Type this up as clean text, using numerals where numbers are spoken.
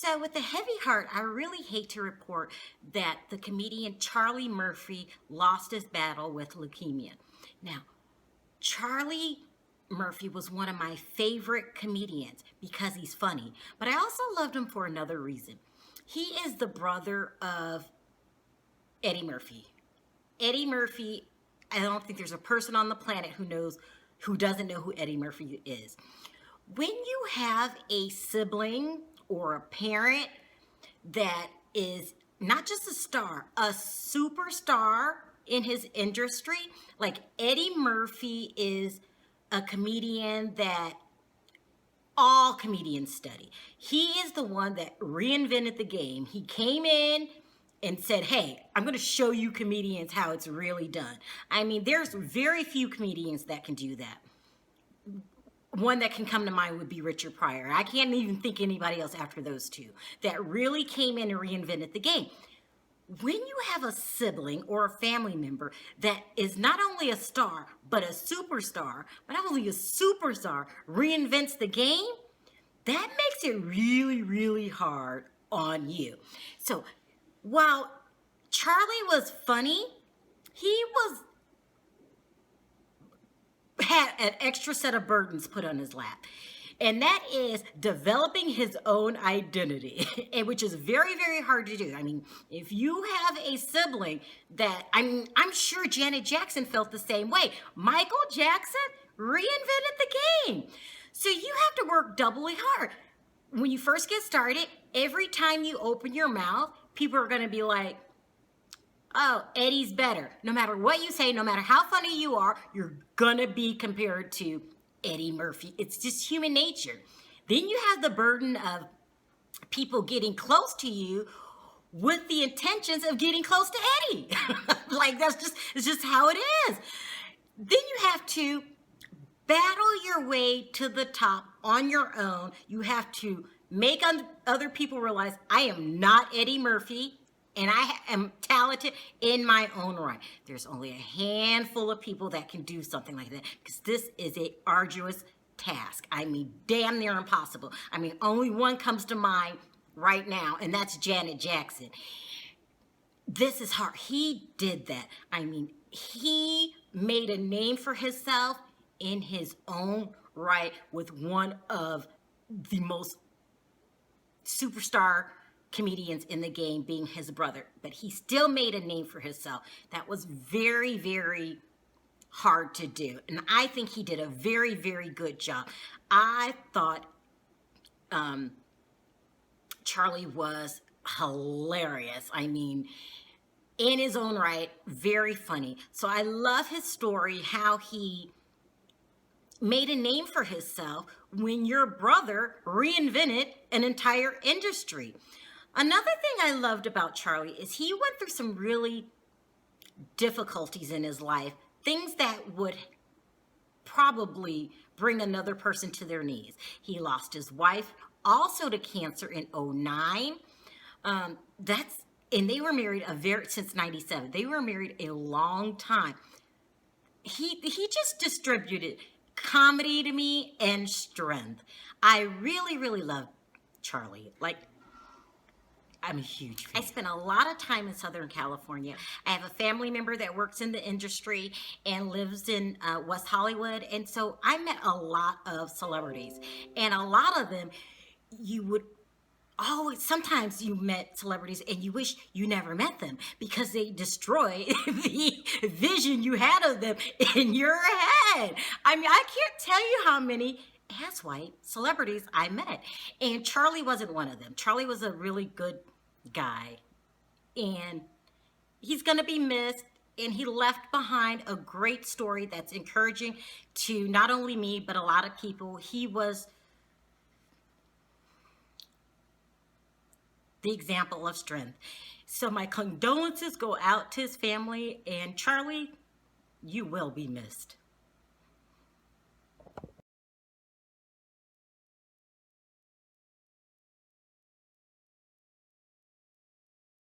So with a heavy heart, I really hate to report that the comedian Charlie Murphy lost his battle with leukemia. Now, Charlie Murphy was one of my favorite comedians because he's funny, but I also loved him for another reason. He is the brother of Eddie Murphy. Eddie Murphy, I don't think there's a person on the planet who doesn't know who Eddie Murphy is. When you have a sibling or a parent that is not just a star, a superstar in his industry, like Eddie Murphy is a comedian that all comedians study. He is the one that reinvented the game. He came in and said, hey, I'm going to show you comedians how it's really done. I mean, there's very few comedians that can do that. One that can come to mind would be Richard Pryor. I can't even think anybody else after those two that really came in and reinvented the game. When you have a sibling or a family member that is not only a star, but a superstar, but not only a superstar reinvents the game, that makes it really, really hard on you. So while Charlie was funny, he had an extra set of burdens put on his lap. And that is developing his own identity, which is very, very hard to do. I mean, if you have a sibling that, I'm sure Janet Jackson felt the same way. Michael Jackson reinvented the game. So you have to work doubly hard. When you first get started, every time you open your mouth, people are going to be like, oh, Eddie's better. No matter what you say, no matter how funny you are, you're going to be compared to Eddie Murphy. It's just human nature. Then you have the burden of people getting close to you with the intentions of getting close to Eddie. Like it's just how it is. Then you have to battle your way to the top on your own. You have to make other people realize I am not Eddie Murphy. And I am talented in my own right. There's only a handful of people that can do something like that because this is an arduous task. I mean, damn near impossible. I mean, only one comes to mind right now, and that's Janet Jackson. This is hard. He did that. I mean, he made a name for himself in his own right with one of the most superstar comedians in the game being his brother, but he still made a name for himself. That was very, very hard to do, and I think he did a very, very good job. I thought Charlie was hilarious. I mean, in his own right, very funny. So I love his story, how he made a name for himself when your brother reinvented an entire industry. Another thing I loved about Charlie is he went through some really difficulties in his life, things that would probably bring another person to their knees. He lost his wife also to cancer in 2009. And they were married since 97. They were married a long time. He just distributed comedy to me and strength. I really, really love Charlie. Like, I'm a huge fan. I spent a lot of time in Southern California. I have a family member that works in the industry and lives in West Hollywood. And so I met a lot of celebrities. And a lot of them, sometimes you met celebrities and you wish you never met them because they destroy the vision you had of them in your head. I mean, I can't tell you how many asswipe celebrities I met. And Charlie wasn't one of them. Charlie was a really good guy, and he's going to be missed, and he left behind a great story that's encouraging to not only me but a lot of people. He was the example of strength. So my condolences go out to his family, and Charlie, you will be missed.